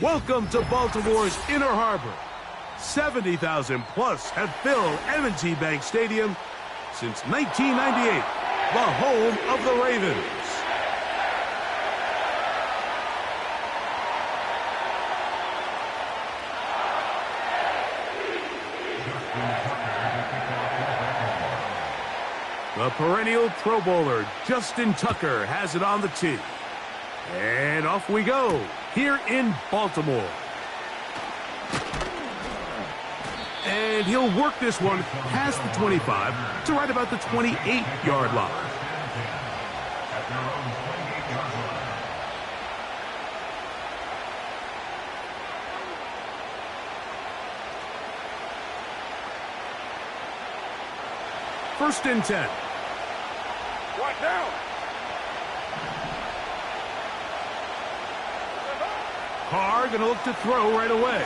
Welcome to Baltimore's Inner Harbor. 70,000 plus have filled M&T Bank Stadium since 1998, the home of the Ravens. The perennial Pro Bowler, Justin Tucker, has it on the tee. And off we go, here in Baltimore. And he'll work this one past the 25 to right about the 28-yard line. First and 10. Right down. Carr going to look to throw right away.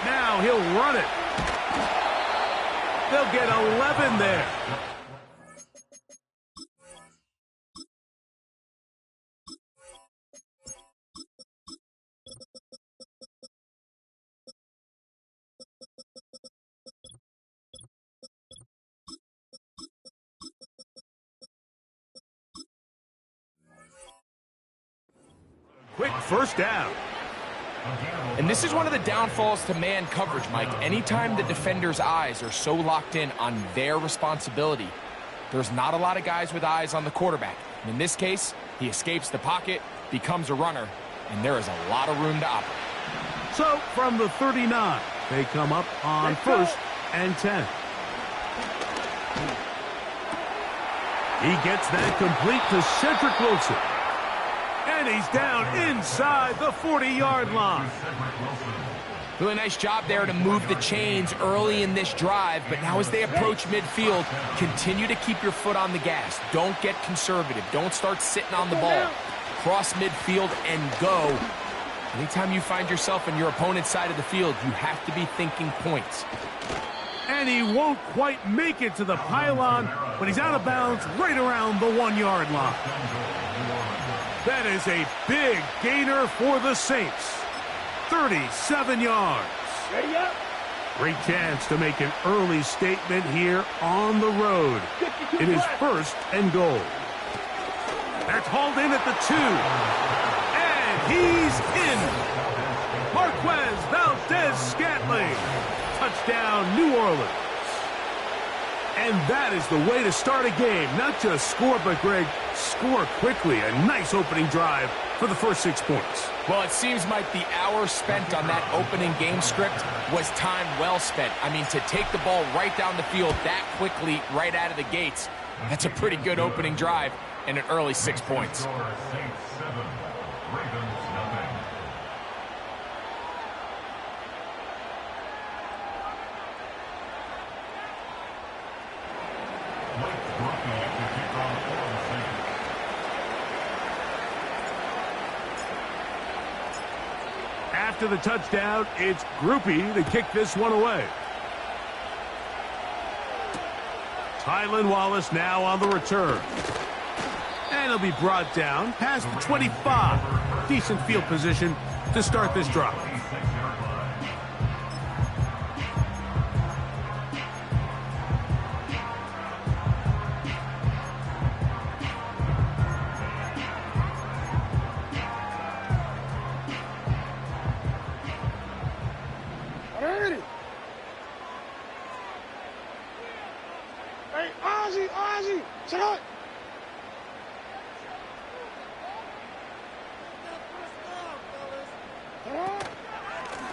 Now he'll run it. They'll get 11 there. Quick first down. And this is one of the downfalls to man coverage, Mike. Anytime the defender's eyes are so locked in on their responsibility, there's not a lot of guys with eyes on the quarterback. And in this case, he escapes the pocket, becomes a runner, and there is a lot of room to operate. So from the 39, they come up on first and 10. He gets that complete to Cedric Wilson. And he's down inside the 40-yard line. Really nice job there to move the chains early in this drive, but now as they approach midfield, continue to keep your foot on the gas. Don't get conservative. Don't start sitting on the ball. Cross midfield and go. Anytime you find yourself on your opponent's side of the field, you have to be thinking points. And he won't quite make it to the pylon, but he's out of bounds right around the 1-yard line. That is a big gainer for the Saints. 37 yards. Great chance to make an early statement here on the road. It is first and goal. That's hauled in at the 2. And he's in. Marquez Valdez-Scantling. Touchdown, New Orleans. And that is the way to start a game. Not just score, but, Greg, score quickly. A nice opening drive for the first 6 points. Well, it seems like the hour spent on that opening game script was time well spent. I mean, to take the ball right down the field that quickly, right out of the gates, that's a pretty good opening drive and an early 6 points. After the touchdown, it's Groupie to kick this one away. Tylan Wallace now on the return. And he'll be brought down past the 25. Decent field position to start this drive.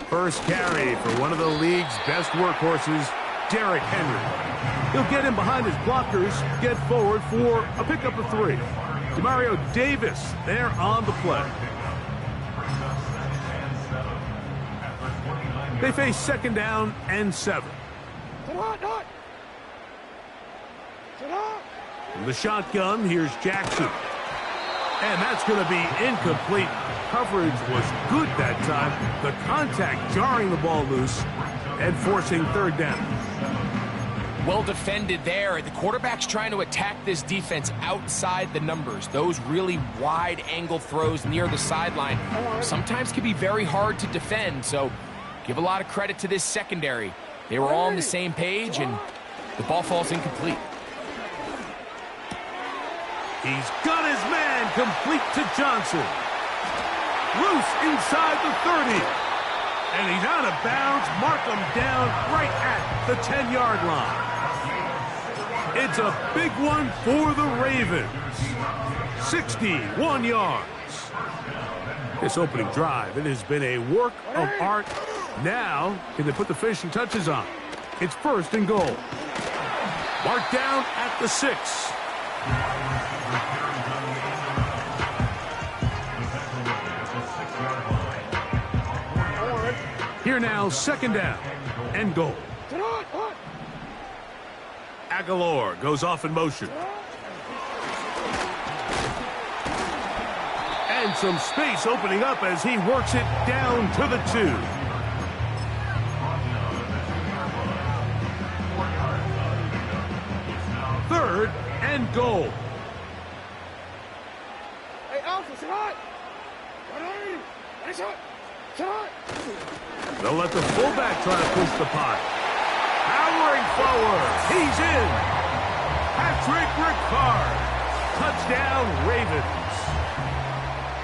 First carry for one of the league's best workhorses, Derrick Henry. He'll get in behind his blockers, get forward for a pickup of 3. Demario Davis there on the play. They face second down and 7. From the shotgun, here's Jackson. And that's going to be incomplete. Coverage was good that time. The contact jarring the ball loose and forcing third down. Well defended there. The quarterback's trying to attack this defense outside the numbers. Those really wide angle throws near the sideline sometimes can be very hard to defend, so give a lot of credit to this secondary. They were all on the same page, and the ball falls incomplete. He's got his man complete to Johnson. Loose inside the 30. And he's out of bounds. Mark him down right at the 10-yard line. It's a big one for the Ravens. 61 yards. This opening drive, it has been a work of art. Now, can they put the finishing touches on? It's 1st and goal. Marked down at the 6. Here now, 2nd down and goal. Aguilar goes off in motion. And some space opening up as he works it down to the 2. Third and goal. Hey, Alpha, sit hot. They'll let the fullback try to push the pot. Powering forward. He's in. Patrick Ricard. Touchdown, Ravens.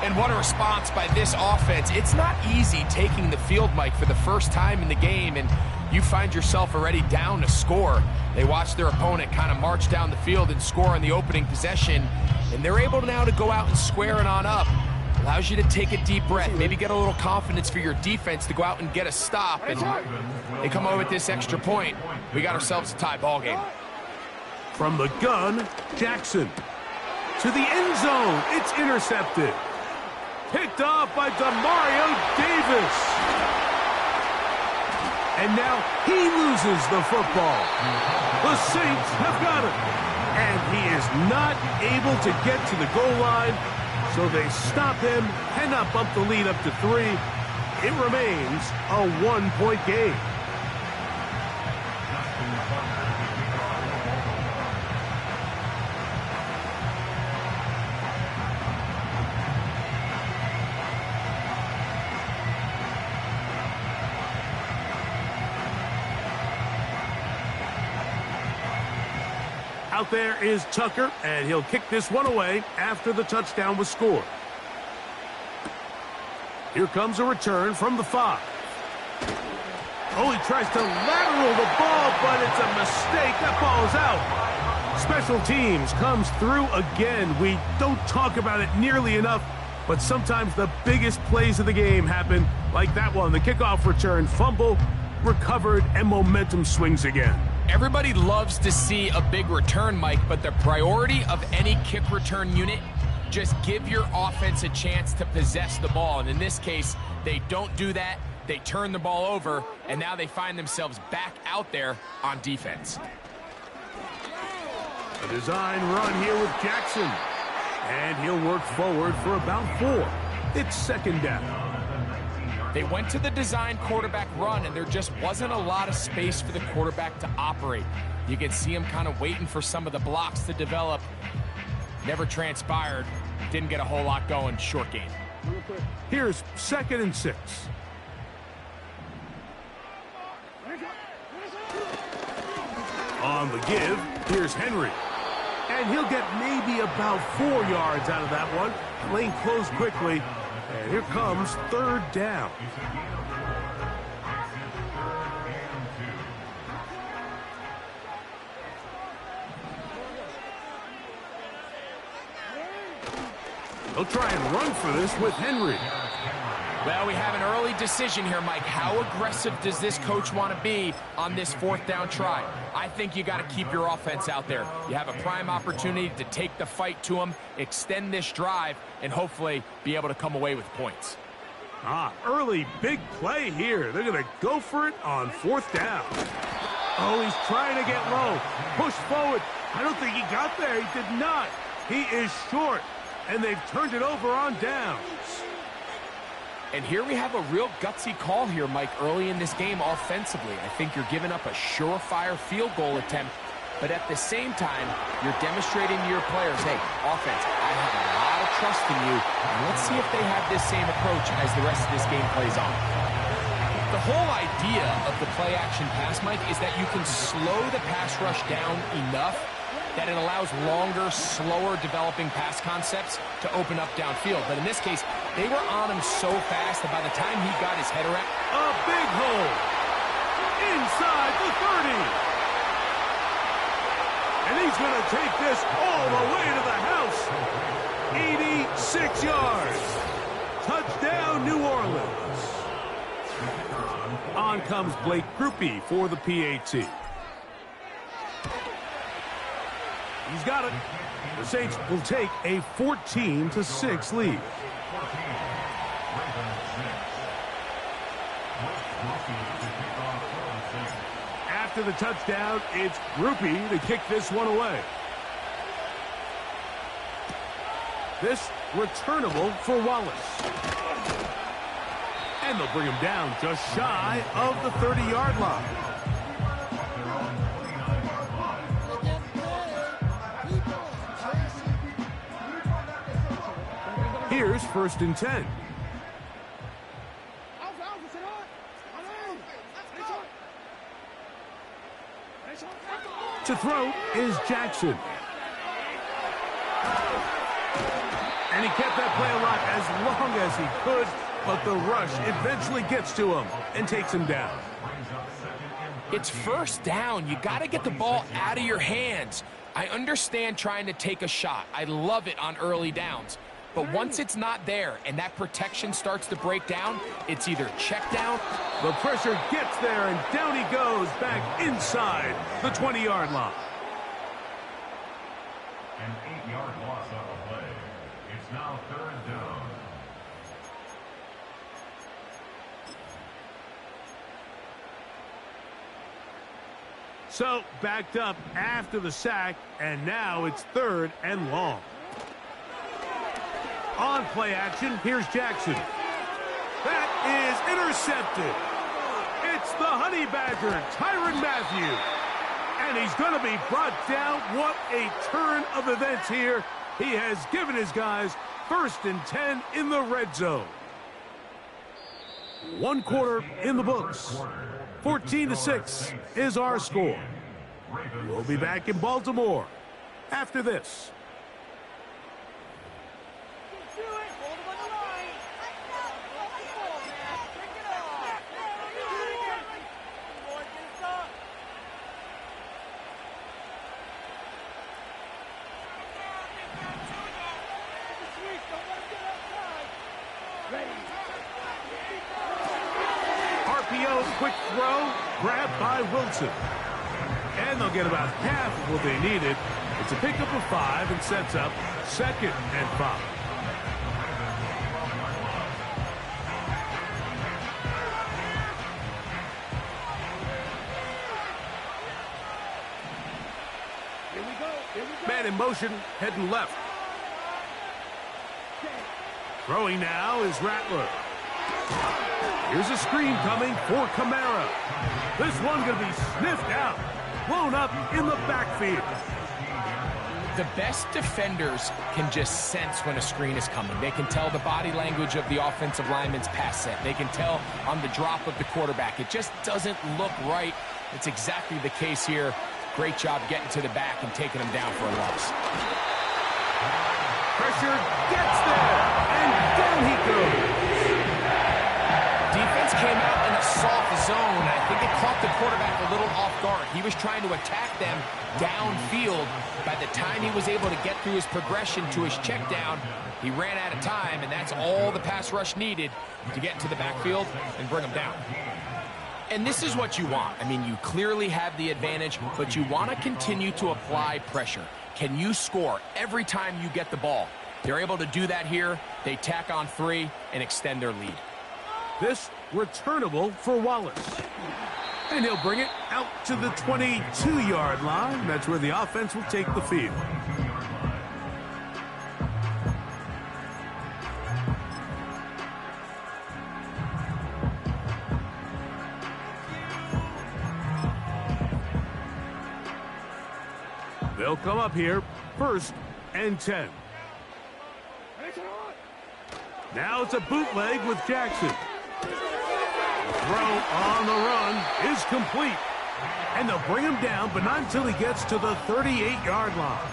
And what a response by this offense. It's not easy taking the field, Mike, for the first time in the game, and you find yourself already down to score. They watch their opponent kind of march down the field and score on the opening possession, and they're able now to go out and square it on up. Allows you to take a deep breath, maybe get a little confidence for your defense to go out and get a stop, and they come over with this extra point. We got ourselves a tie ball game. From the gun, Jackson. To the end zone, it's intercepted. Picked off by Demario Davis. And now he loses the football. The Saints have got it. And he is not able to get to the goal line, so they stop him, cannot bump the lead up to 3. It remains a 1-point game. Out there is Tucker, and he'll kick this one away after the touchdown was scored. Here comes a return from the 5. Oh, he tries to lateral the ball, but it's a mistake. That ball is out. Special teams comes through again. We don't talk about it nearly enough, but sometimes the biggest plays of the game happen like that one. The kickoff return, fumble, recovered, and momentum swings again. Everybody loves to see a big return, Mike, but the priority of any kick return unit, just give your offense a chance to possess the ball. And in this case, they don't do that. They turn the ball over, and now they find themselves back out there on defense. A design run here with Jackson. And he'll work forward for about 4. It's 2nd down. They went to the design quarterback run, and there just wasn't a lot of space for the quarterback to operate. You can see him kind of waiting for some of the blocks to develop. Never transpired. Didn't get a whole lot going. Short game. Here's 2nd and 6. On the give, here's Henry. And he'll get maybe about 4 yards out of that one. Lane closed quickly. And here comes 3rd down. They'll try and run for this with Henry. Well, we have an early decision here, Mike. How aggressive does this coach want to be on this 4th down try? I think you got to keep your offense out there. You have a prime opportunity to take the fight to them, extend this drive, and hopefully be able to come away with points. Early big play here. They're going to go for it on 4th down. Oh, he's trying to get low. Push forward. I don't think he got there. He did not. He is short, and they've turned it over on downs. And here we have a real gutsy call here, Mike, early in this game offensively. I think you're giving up a surefire field goal attempt, but at the same time, you're demonstrating to your players, hey, offense, I have a lot of trust in you, and let's see if they have this same approach as the rest of this game plays on. The whole idea of the play-action pass, Mike, is that you can slow the pass rush down enough that it allows longer, slower developing pass concepts to open up downfield. But in this case, they were on him so fast that by the time he got his head around... A big hole inside the 30. And he's going to take this all the way to the house. 86 yards. Touchdown, New Orleans. On comes Blake Grupe for the PAT. He's got it. The Saints will take a 14-6 lead. After the touchdown, it's Grupe to kick this one away. This returnable for Wallace. And they'll bring him down just shy of the 30-yard line. Here's 1st and 10. To throw is Jackson. And he kept that play alive as long as he could, but the rush eventually gets to him and takes him down. It's 1st down. You got to get the ball out of your hands. I understand trying to take a shot. I love it on early downs. But once it's not there and that protection starts to break down, it's either check down. The pressure gets there, and down he goes back inside the 20-yard line. An 8-yard loss on the play. It's now 3rd down. So, backed up after the sack, and now it's 3rd and long. On play action, here's Jackson. That is intercepted. It's the Honey Badger, Tyrann Mathieu. And he's going to be brought down. What a turn of events here. He has given his guys 1st and 10 in the red zone. 1 quarter in the books. 14-6 is our score. We'll be back in Baltimore after this. Quick throw, grabbed by Wilson. And they'll get about half of what they needed. It's a pickup of 5 and sets up 2nd and 5. Man in motion, heading left. Throwing now is Rattler. Here's a screen coming for Kamara. This one going to be sniffed out, blown up in the backfield. The best defenders can just sense when a screen is coming. They can tell the body language of the offensive lineman's pass set. They can tell on the drop of the quarterback. It just doesn't look right. It's exactly the case here. Great job getting to the back and taking him down for a loss. Pressure gets there, and down he goes. Defense came out in a soft zone. I think it caught the quarterback a little off guard. He was trying to attack them downfield. By the time he was able to get through his progression to his check down, he ran out of time, and that's all the pass rush needed to get into the backfield and bring him down. And this is what you want. I mean, you clearly have the advantage, but you want to continue to apply pressure. Can you score every time you get the ball? They're able to do that here. They tack on 3 and extend their lead. This returnable for Wallace. And he'll bring it out to the 22-yard line. That's where the offense will take the field. They'll come up here, 1st and 10. Now it's a bootleg with Jackson. Throw on the run is complete. And they'll bring him down, but not until he gets to the 38-yard line.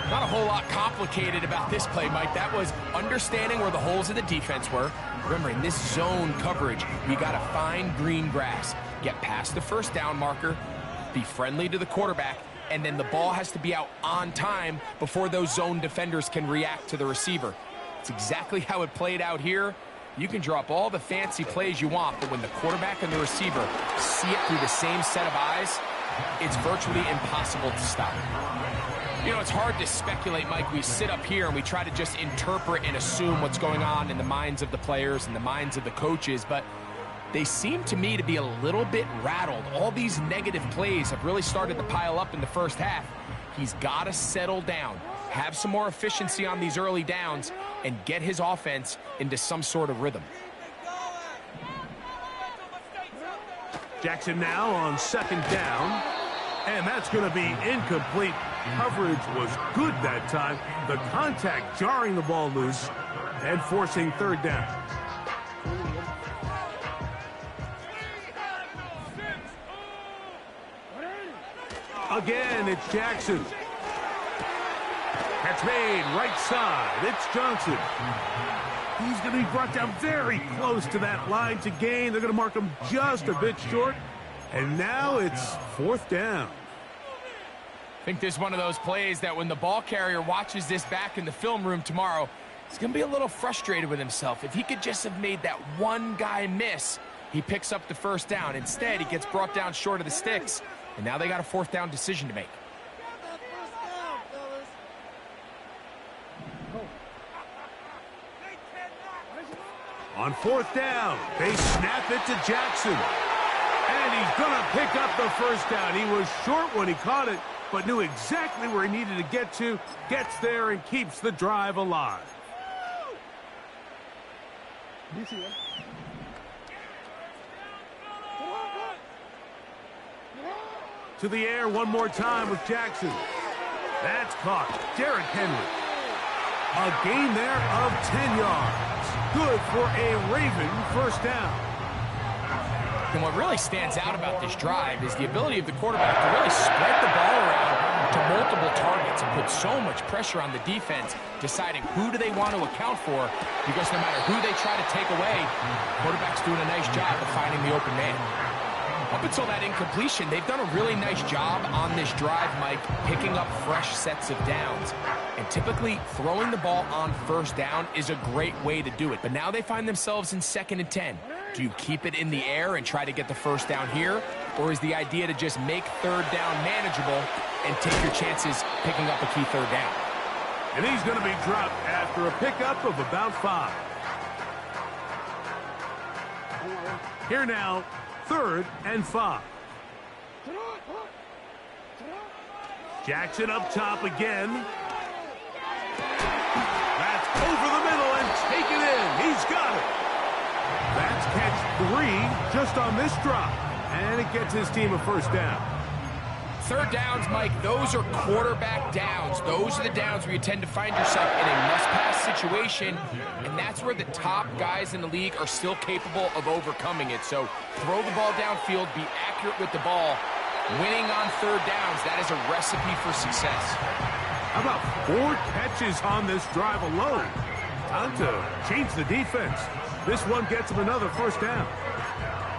Not a whole lot complicated about this play, Mike. That was understanding where the holes of the defense were. Remember, in this zone coverage, you got to find green grass. Get past the 1st down marker, be friendly to the quarterback, and then the ball has to be out on time before those zone defenders can react to the receiver. It's exactly how it played out here. You can drop all the fancy plays you want, but when the quarterback and the receiver see it through the same set of eyes, it's virtually impossible to stop. You know, it's hard to speculate, Mike. We sit up here and we try to just interpret and assume what's going on in the minds of the players and the minds of the coaches, but they seem to me to be a little bit rattled. All these negative plays have really started to pile up in the first half. He's got to settle down, have some more efficiency on these early downs, and get his offense into some sort of rhythm. Jackson now on 2nd down, and that's going to be incomplete. Coverage was good that time. The contact jarring the ball loose and forcing 3rd down. Again, it's Jackson. Catch made, right side. It's Johnson. He's going to be brought down very close to that line to gain. They're going to mark him just a bit short. And now it's 4th down. I think this is one of those plays that when the ball carrier watches this back in the film room tomorrow, he's going to be a little frustrated with himself. If he could just have made that one guy miss, he picks up the 1st down. Instead, he gets brought down short of the sticks, and now they got a 4th down decision to make. On 4th down, they snap it to Jackson. And he's going to pick up the 1st down. He was short when he caught it, but knew exactly where he needed to get to, gets there, and keeps the drive alive. To the air one more time with Jackson. That's caught. Derrick Henry. A gain there of 10 yards. Good for a Raven 1st down. And what really stands out about this drive is the ability of the quarterback to really spread the ball around to multiple targets and put so much pressure on the defense, deciding who do they want to account for, because no matter who they try to take away, the quarterback's doing a nice job of finding the open man. Up until that incompletion, they've done a really nice job on this drive, Mike, picking up fresh sets of downs. And typically, throwing the ball on 1st down is a great way to do it. But now they find themselves in 2nd and 10. Do you keep it in the air and try to get the 1st down here? Or is the idea to just make 3rd down manageable and take your chances picking up a key 3rd down? And he's going to be dropped after a pickup of about 5. Here now, 3rd and 5. Jackson up top again. That's over the middle and taken in. He's got it. That's catch 3 just on this drop. And it gets his team a 1st down. 3rd downs, Mike, those are quarterback downs. Those are the downs where you tend to find yourself in a must-pass situation, and that's where the top guys in the league are still capable of overcoming it. So throw the ball downfield, be accurate with the ball. Winning on 3rd downs, that is a recipe for success. How about 4 catches on this drive alone? Time to change the defense. This one gets him another 1st down.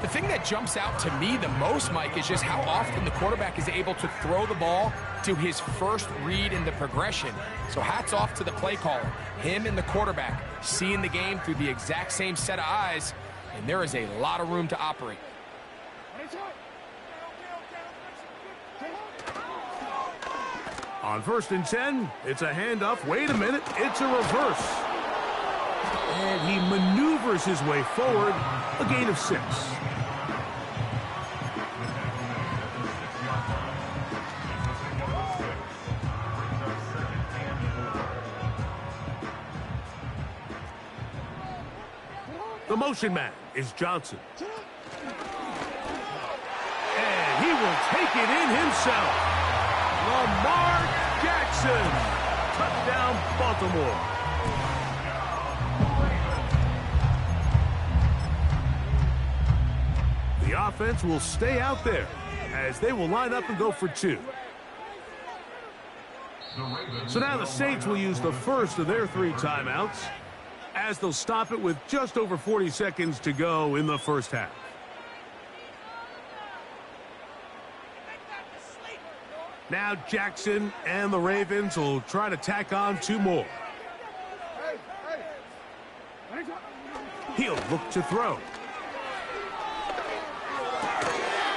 The thing that jumps out to me the most, Mike, is just how often the quarterback is able to throw the ball to his first read in the progression. So hats off to the play caller. Him and the quarterback seeing the game through the exact same set of eyes, and there is a lot of room to operate. On 1st and 10, it's a handoff. Wait a minute, it's a reverse. And he maneuvers his way forward, a gain of 6. The motion man is Johnson. And he will take it in himself. Lamar Jackson. Touchdown, Baltimore. The offense will stay out there as they will line up and go for two. So now the Saints will use the first of their 3 timeouts as they'll stop it with just over 40 seconds to go in the first half. Now Jackson and the Ravens will try to tack on 2 more. He'll look to throw.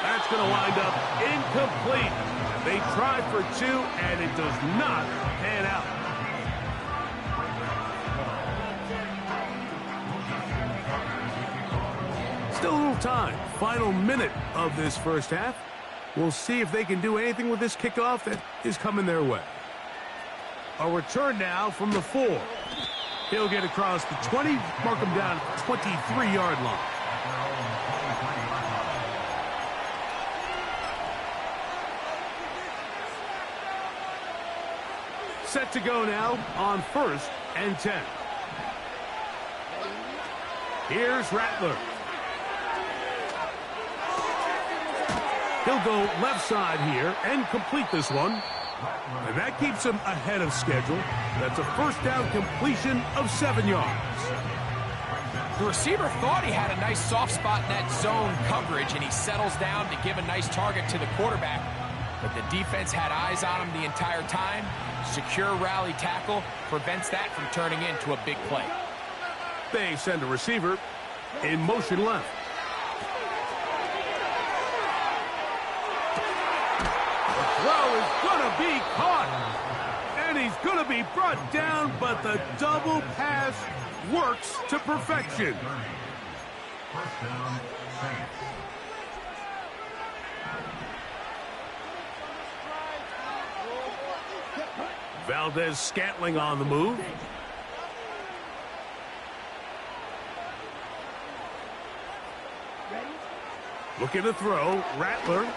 That's going to wind up incomplete. They tried for 2, and it does not pan out. Still a little time. Final minute of this first half. We'll see if they can do anything with this kickoff that is coming their way. A return now from the 4. He'll get across the 20, mark him down at the 23-yard line. Set to go now on 1st and 10. Here's Rattler. He'll go left side here and complete this one. And that keeps him ahead of schedule. That's a first down completion of 7 yards. The receiver thought he had a nice soft spot in that zone coverage, and he settles down to give a nice target to the quarterback. But the defense had eyes on him the entire time. Secure rally tackle prevents that from turning into a big play. They send a receiver in motion left. The throw is going to be caught. And he's going to be brought down, but the double pass works to perfection. First down, Saints. Valdez-Scantling on the move. Looking to throw. Rattler.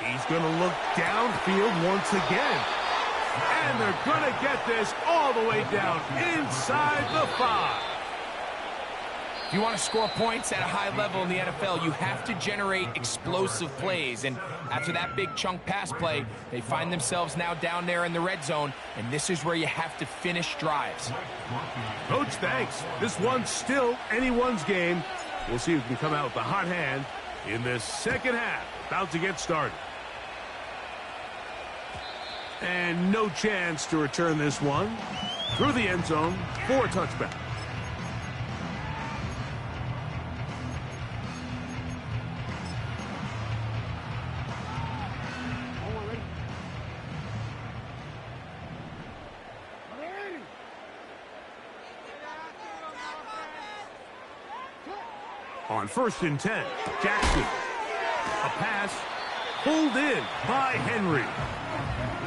He's going to look downfield once again. And they're going to get this all the way down inside the 5. If you want to score points at a high level in the NFL, you have to generate explosive plays. And after that big chunk pass play, they find themselves now down there in the red zone. And this is where you have to finish drives. Coach, thanks. This one's still anyone's game. We'll see who can come out with the hot hand in this second half. About to get started. And no chance to return this one through the end zone for a touchback. On 1st and 10, Jackson. A pass pulled in by Henry.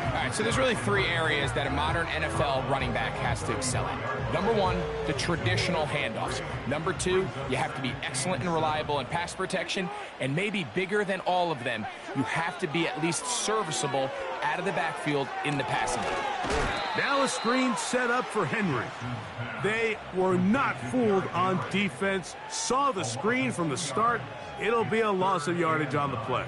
All right, so there's really 3 areas that a modern NFL running back has to excel at. Number 1, the traditional handoffs. Number 2, you have to be excellent and reliable in pass protection. And maybe bigger than all of them, you have to be at least serviceable out of the backfield in the passing game. Now a screen set up for Henry. They were not fooled on defense. Saw the screen from the start. It'll be a loss of yardage on the play.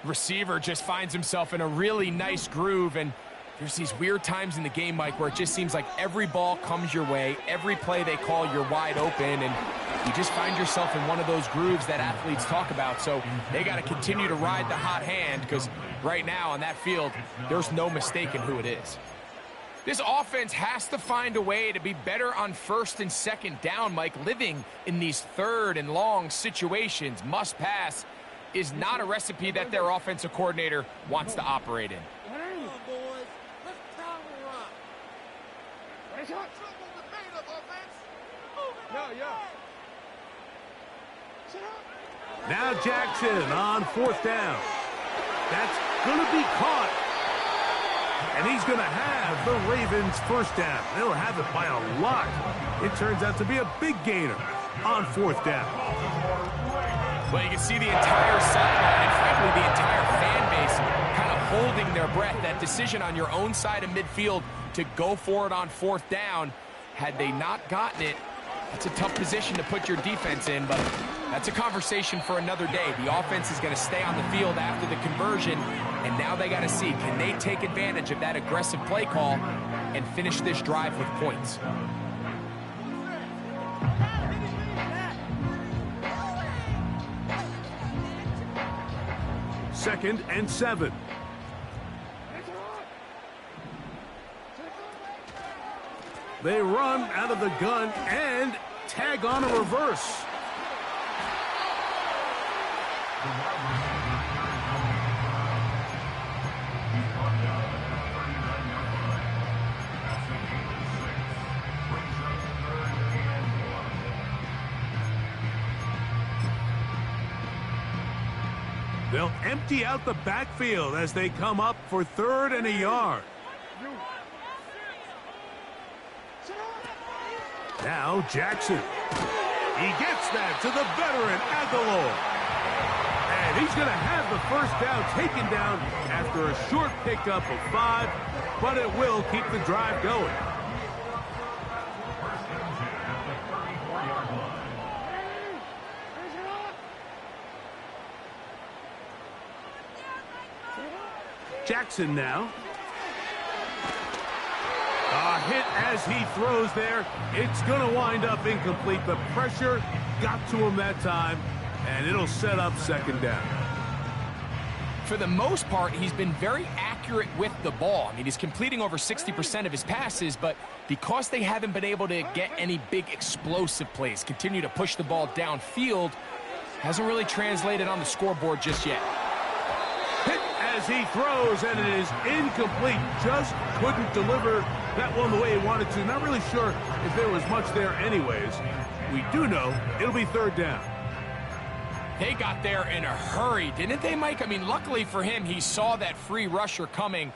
Receiver just finds himself in a really nice groove, and there's these weird times in the game, Mike, where it just seems like every ball comes your way, every play they call, you're wide open, and you just find yourself in one of those grooves that athletes talk about. So they got to continue to ride the hot hand, because right now on that field, there's no mistaking who it is. This offense has to find a way to be better on 1st and 2nd down, Mike. Living in these 3rd and long situations, must pass, is not a recipe that their offensive coordinator wants to operate in. Come on, boys. Let's power up. Ready, shot. Yeah. Now Jackson on 4th down. That's going to be caught. And he's going to have the Ravens first down. They'll have it by a lot. It turns out to be a big gainer on 4th down. Well, you can see the entire sideline and, frankly, the entire fan base kind of holding their breath. That decision on your own side of midfield to go for it on 4th down, had they not gotten it, it's a tough position to put your defense in, but that's a conversation for another day. The offense is going to stay on the field after the conversion, and now they got to see, can they take advantage of that aggressive play call and finish this drive with points? Second and 7. They run out of the gun and tag on a reverse. They'll empty out the backfield as they come up for 3rd and a yard. Now Jackson. He gets that to the veteran Aguilar. And he's going to have the first down taken down after a short pickup of 5, but it will keep the drive going. Jackson now. A hit as he throws there. It's going to wind up incomplete. The pressure got to him that time, and it'll set up 2nd down. For the most part, he's been very accurate with the ball. I mean, he's completing over 60% of his passes, but because they haven't been able to get any big explosive plays, continue to push the ball downfield, hasn't really translated on the scoreboard just yet. Hit as he throws, and it is incomplete. Just couldn't deliver that one the way he wanted to. Not really sure if there was much there anyways. We do know it'll be 3rd down. They got there in a hurry, didn't they, Mike? I mean, luckily for him, he saw that free rusher coming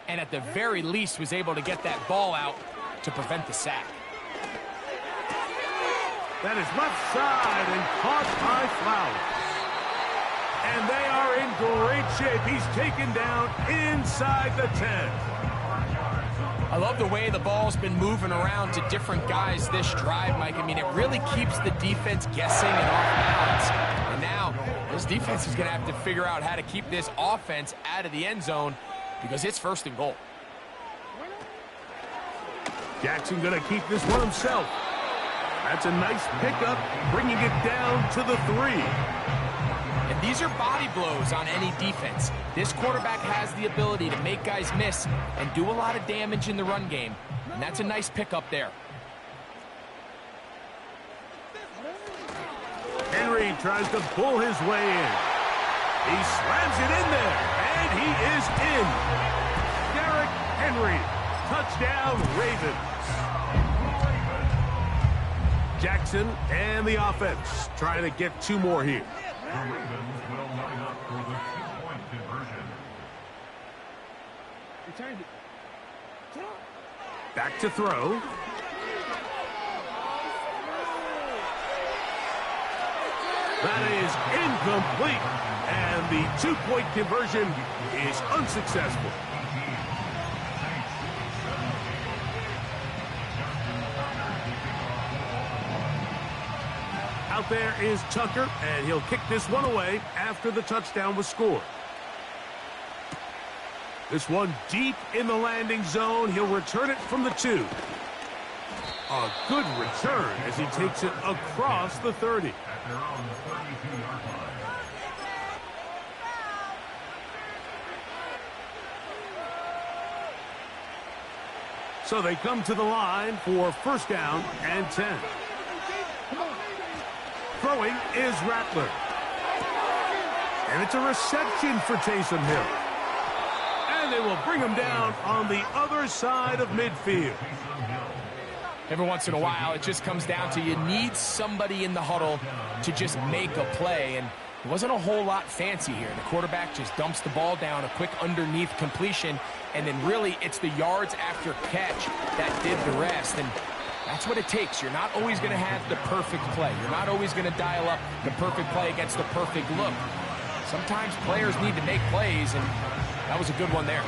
and at the very least was able to get that ball out to prevent the sack. That is left side and caught by Flowers. And they are in great shape. He's taken down inside the 10. I love the way the ball's been moving around to different guys this drive, Mike. I mean, it really keeps the defense guessing and off balance. And now, this defense is going to have to figure out how to keep this offense out of the end zone because it's 1st and goal. Jackson going to keep this one himself. That's a nice pickup, bringing it down to the 3. And these are body blows on any defense. This quarterback has the ability to make guys miss and do a lot of damage in the run game. And that's a nice pickup there. Henry tries to pull his way in. He slams it in there, and he is in. Derrick Henry, touchdown Ravens. Jackson and the offense trying to get 2 more here. The Ravens will line up for the 2-point conversion. Back to throw. That is incomplete, and the 2-point conversion is unsuccessful. Out there is Tucker, and he'll kick this one away after the touchdown was scored. This one deep in the landing zone. He'll return it from the 2. A good return as he takes it across the 30. At their own 32-yard line. So they come to the line for 1st down and 10. Throwing is Rattler. And it's a reception for Taysom Hill. And they will bring him down on the other side of midfield. Every once in a while, it just comes down to you need somebody in the huddle to just make a play. And it wasn't a whole lot fancy here. The quarterback just dumps the ball down, a quick underneath completion, and then really it's the yards after catch that did the rest. And that's what it takes. You're not always going to have the perfect play. You're not always going to dial up the perfect play against the perfect look. Sometimes players need to make plays, and That was a good one there.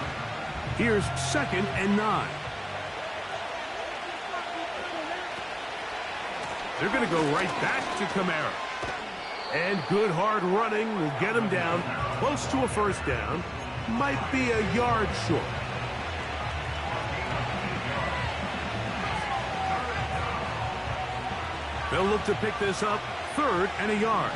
Here's 2nd and 9. They're going to go right back to Kamara. And good hard running will get him down close to a first down. Might be a yard short. They'll look to pick this up 3rd and a yard.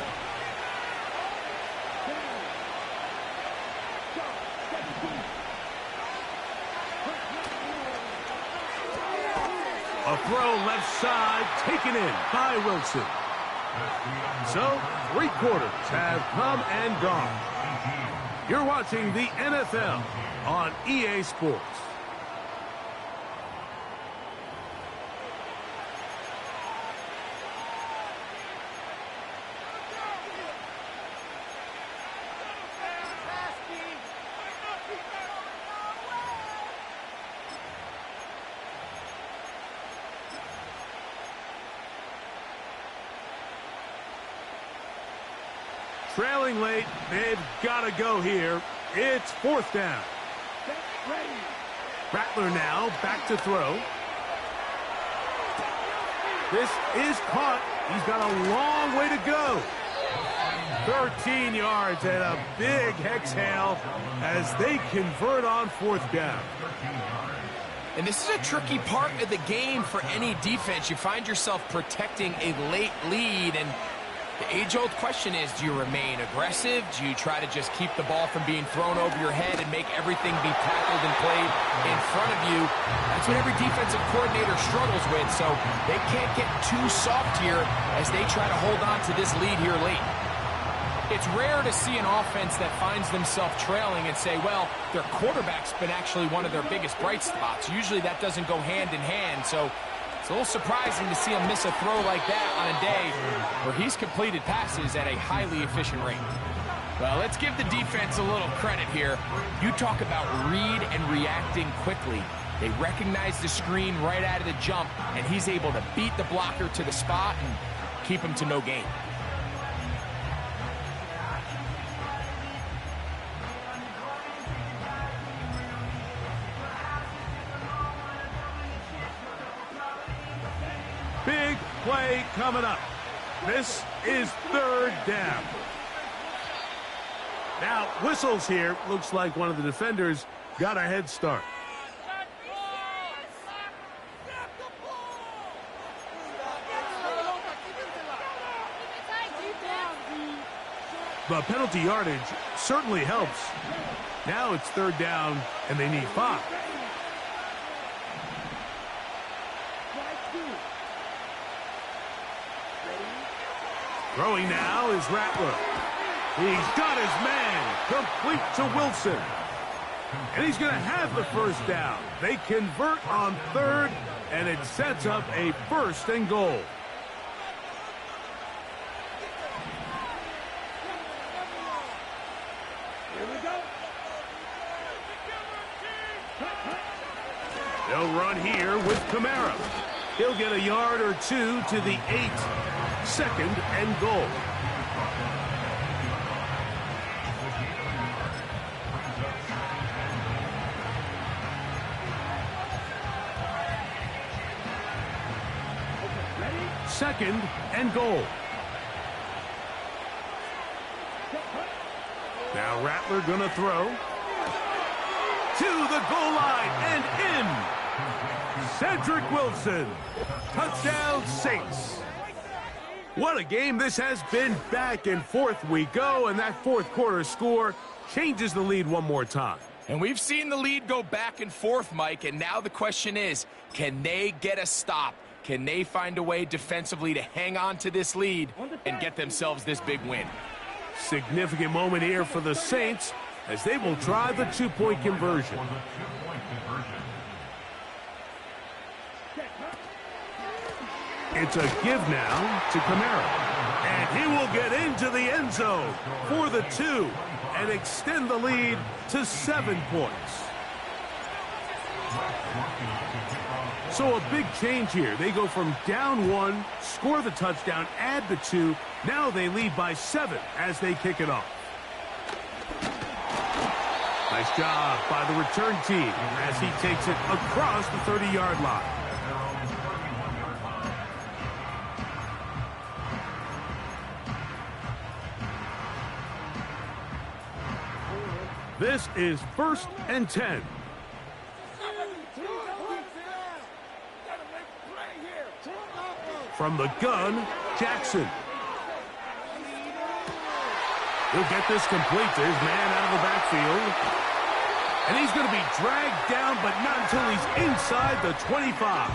A throw left side taken in by Wilson. So 3 quarters have come and gone. You're watching the NFL on EA Sports. Trailing late, they've got to go here. It's 4th down. Rattler now back to throw. This is caught. He's got a long way to go. 13 yards and a big exhale as they convert on 4th down. And this is a tricky part of the game for any defense. You find yourself protecting a late lead, and the age-old question is, do you remain aggressive? Do you try to just keep the ball from being thrown over your head and make everything be tackled and played in front of you? That's what every defensive coordinator struggles with, so they can't get too soft here as they try to hold on to this lead here late. It's rare to see an offense that finds themselves trailing and say, well, their quarterback's been actually one of their biggest bright spots. Usually that doesn't go hand in hand, so it's a little surprising to see him miss a throw like that on a day where he's completed passes at a highly efficient rate. Well, let's give the defense a little credit here. You talk about read and reacting quickly. They recognize the screen right out of the jump, and he's able to beat the blocker to the spot and keep him to no gain. Big play coming up. This is 3rd down. Now, whistles here. Looks like one of the defenders got a head start. The penalty yardage certainly helps. Now it's 3rd down, and they need 5. Throwing now is Rattler. He's got his man complete to Wilson. And he's going to have the first down. They convert on 3rd, and it sets up a 1st and goal. Here we go. They'll run here with Kamara. He'll get a yard or 2 to the 8. 2nd and goal. Second and goal. Now Rattler gonna throw to the goal line and in. Cedric Wilson. Touchdown Saints. What a game this has been. Back and forth we go, and that 4th quarter score changes the lead one more time. And we've seen the lead go back and forth, Mike, and now the question is, can they get a stop? Can they find a way defensively to hang on to this lead and get themselves this big win? Significant moment here for the Saints as they will try the 2-point conversion. It's a give now to Kamara. And he will get into the end zone for the 2 and extend the lead to 7 points. So a big change here. They go from down 1, score the touchdown, add the 2. Now they lead by 7 as they kick it off. Nice job by the return team as he takes it across the 30-yard line. This is 1st and 10. From the gun, Jackson. He'll get this complete to his man out of the backfield. And he's going to be dragged down, but not until he's inside the 25.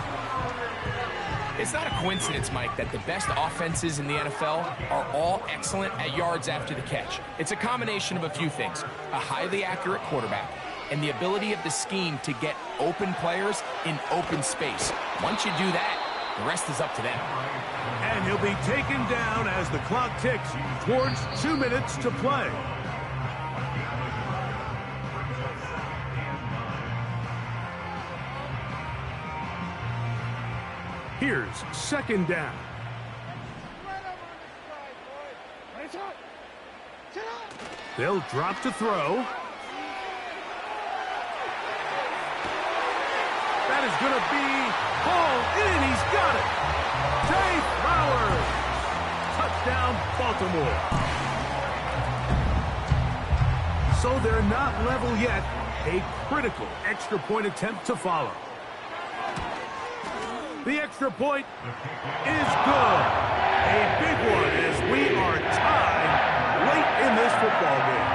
It's not a coincidence, Mike, that the best offenses in the NFL are all excellent at yards after the catch. It's a combination of a few things: a highly accurate quarterback and the ability of the scheme to get open players in open space. Once you do that, the rest is up to them. And he'll be taken down as the clock ticks towards 2 minutes to play. Here's 2nd down. They'll drop to throw. That is going to be hauled in. He's got it. Zay Flowers. Touchdown, Baltimore. So they're not level yet. A critical extra point attempt to follow. The extra point is good. A big one as we are tied late in this football game.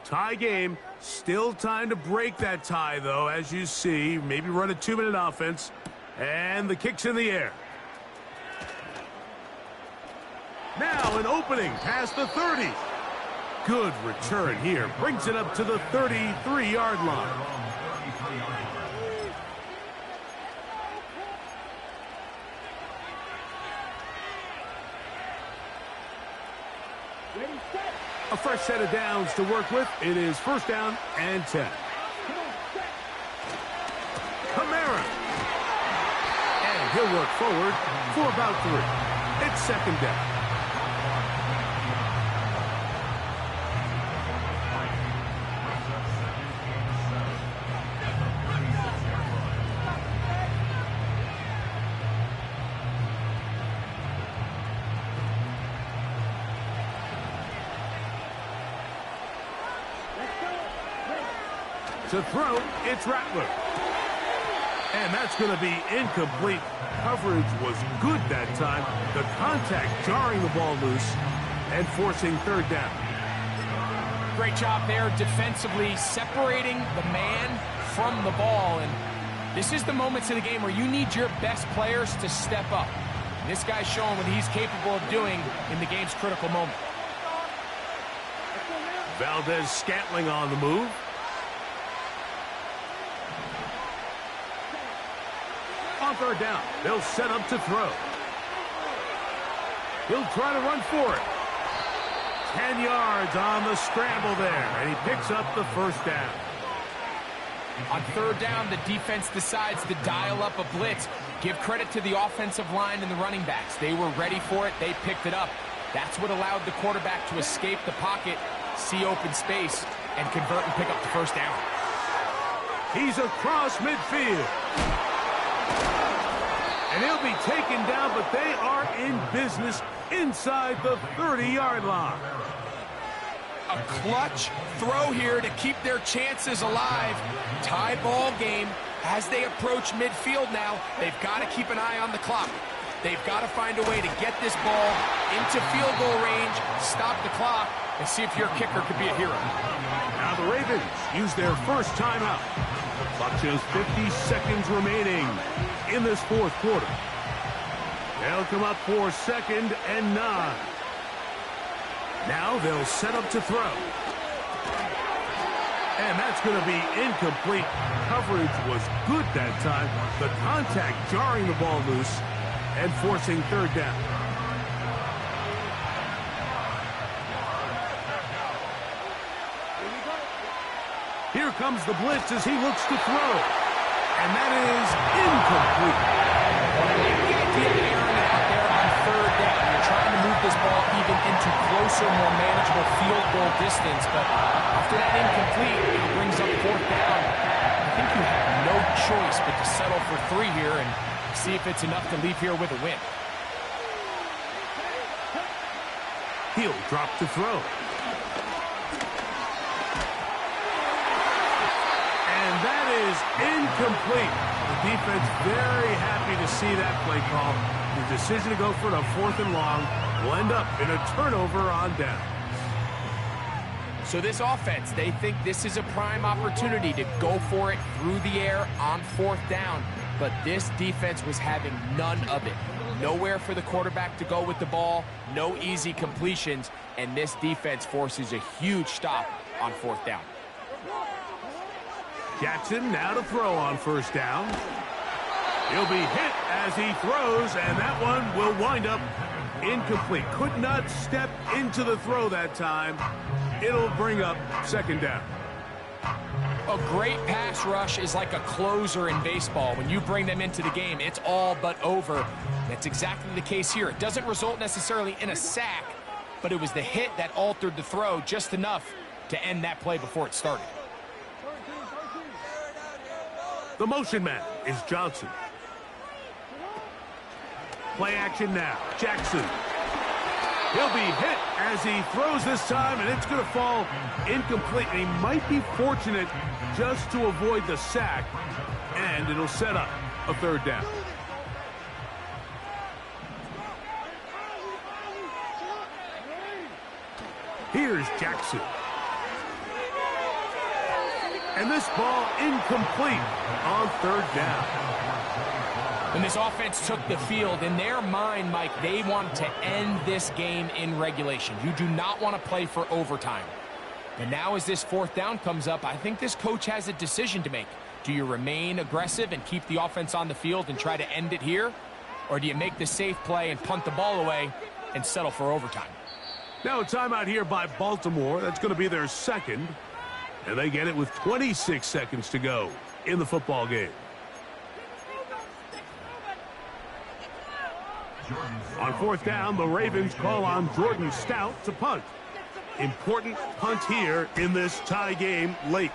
Tie game. Still time to break that tie, though, as you see. Maybe run a 2-minute offense. And the kick's in the air. Now an opening past the 30. Good return here. Brings it up to the 33-yard line. A fresh set of downs to work with. It is 1st down and 10. Kamara. And he'll work forward for about 3. It's 2nd down. To throw, it's Rattler. And that's going to be incomplete. Coverage was good that time. The contact jarring the ball loose and forcing 3rd down. Great job there defensively, separating the man from the ball. And this is the moments of the game where you need your best players to step up. And this guy's showing what he's capable of doing in the game's critical moment. Valdez-Scantling on the move. On 3rd down, they'll set up to throw. He'll try to run for it. 10 yards on the scramble there, and he picks up the 1st down. On 3rd down, the defense decides to dial up a blitz. Give credit to the offensive line and the running backs. They were ready for it. They picked it up. That's what allowed the quarterback to escape the pocket, see open space, and convert and pick up the 1st down. He's across midfield. And he'll be taken down, but they are in business inside the 30-yard line. A clutch throw here to keep their chances alive. Tie ball game as they approach midfield now. They've got to keep an eye on the clock. They've got to find a way to get this ball into field goal range, stop the clock, and see if your kicker could be a hero. Now the Ravens use their 1st timeout. Clock shows 50 seconds remaining in this 4th quarter. They'll come up for 2nd and 9. Now they'll set up to throw. And that's going to be incomplete. Coverage was good that time. The contact jarring the ball loose and forcing 3rd down. Here comes the blitz as he looks to throw. And that is incomplete. The idea there in the this ball even into closer, more manageable field goal distance, but after that incomplete, it brings up fourth down. I think you have no choice but to settle for 3 here and see if it's enough to leave here with a win. He'll drop to throw. And that is incomplete. The defense very happy to see that play call. The decision to go for it on 4th and long will end up in a turnover on down. So this offense, they think this is a prime opportunity to go for it through the air on 4th down. But this defense was having none of it. Nowhere for the quarterback to go with the ball, no easy completions, and this defense forces a huge stop on 4th down. Jackson now to throw on 1st down. He'll be hit as he throws, and that one will wind up incomplete. Could not step into the throw that time. It'll bring up 2nd down. A great pass rush is like a closer in baseball. When you bring them into the game, it's all but over. That's exactly the case here. It doesn't result necessarily in a sack, but it was the hit that altered the throw just enough to end that play before it started. The motion man is Johnson. Play action now. Jackson. He'll be hit as he throws this time, and it's going to fall incomplete. And he might be fortunate just to avoid the sack, and it'll set up a 3rd down. Here's Jackson. And this ball incomplete on 3rd down. When this offense took the field, in their mind, Mike, they want to end this game in regulation. You do not want to play for overtime. And now as this 4th down comes up, I think this coach has a decision to make. Do you remain aggressive and keep the offense on the field and try to end it here? Or do you make the safe play and punt the ball away and settle for overtime? Now a timeout here by Baltimore. That's going to be their 2nd. And they get it with 26 seconds to go in the football game. On 4th down, the Ravens call on Jordan Stout to punt. Important punt here in this tie game late.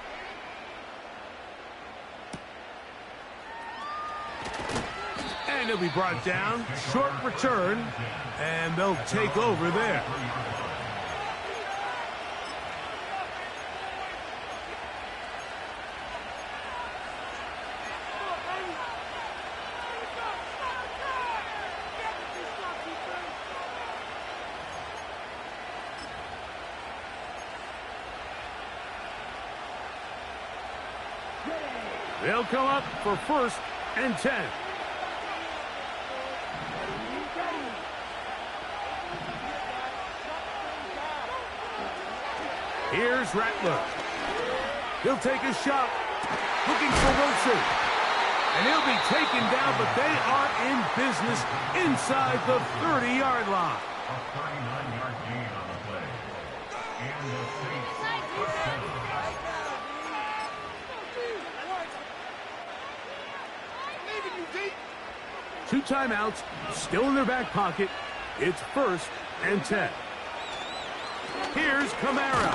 And he'll be brought down. Short return. And they'll take over there. They'll come up for 1st and 10. Here's Rattler. He'll take a shot. Looking for Wilson. And he'll be taken down, but they are in business inside the 30-yard line. A 39-yard gain on the play. And the Saints are set. 2 timeouts still in their back pocket. It's 1st and 10. Here's Kamara.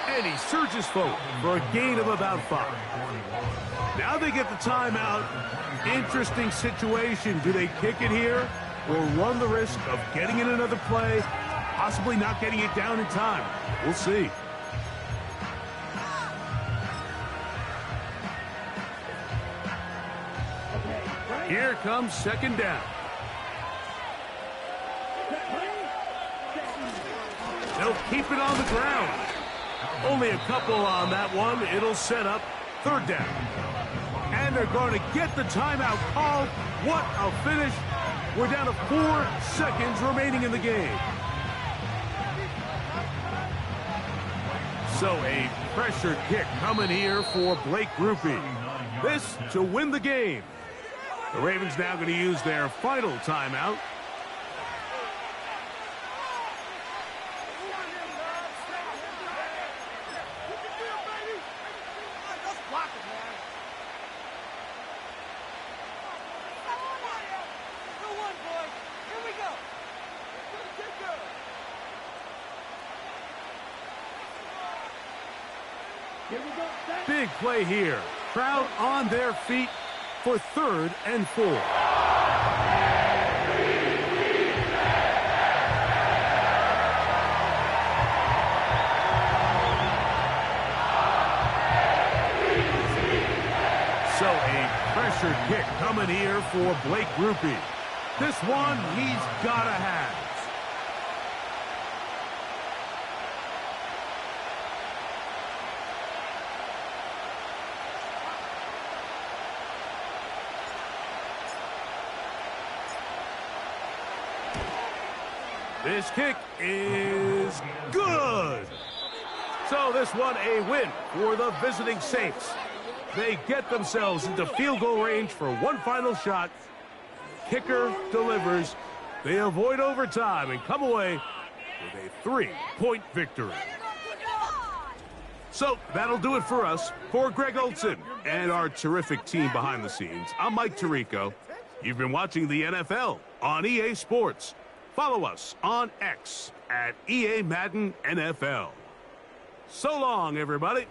And he surges forward for a gain of about 5. Now they get the timeout. Interesting situation. Do they kick it here or run the risk of getting in another play, possibly not getting it down in time? We'll see. Here comes 2nd down. They'll keep it on the ground. Only a couple on that one. It'll set up 3rd down. And they're going to get the timeout called. What a finish. We're down to 4 seconds remaining in the game. So a pressure kick coming here for Blake Grupe. This to win the game. The Ravens now going to use their final timeout. Big play here. Crowd on their feet for 3rd and 4. So a pressure kick coming here for Blake Grupe. This one he's got to have. This kick is good. So this one a win for the visiting Saints. They get themselves into field goal range for one final shot. Kicker delivers. They avoid overtime and come away with a 3-point victory. So that'll do it for us. For Greg Olson and our terrific team behind the scenes, I'm Mike Tirico. You've been watching the NFL on EA Sports. Follow us on X at EA Madden NFL. So long, everybody.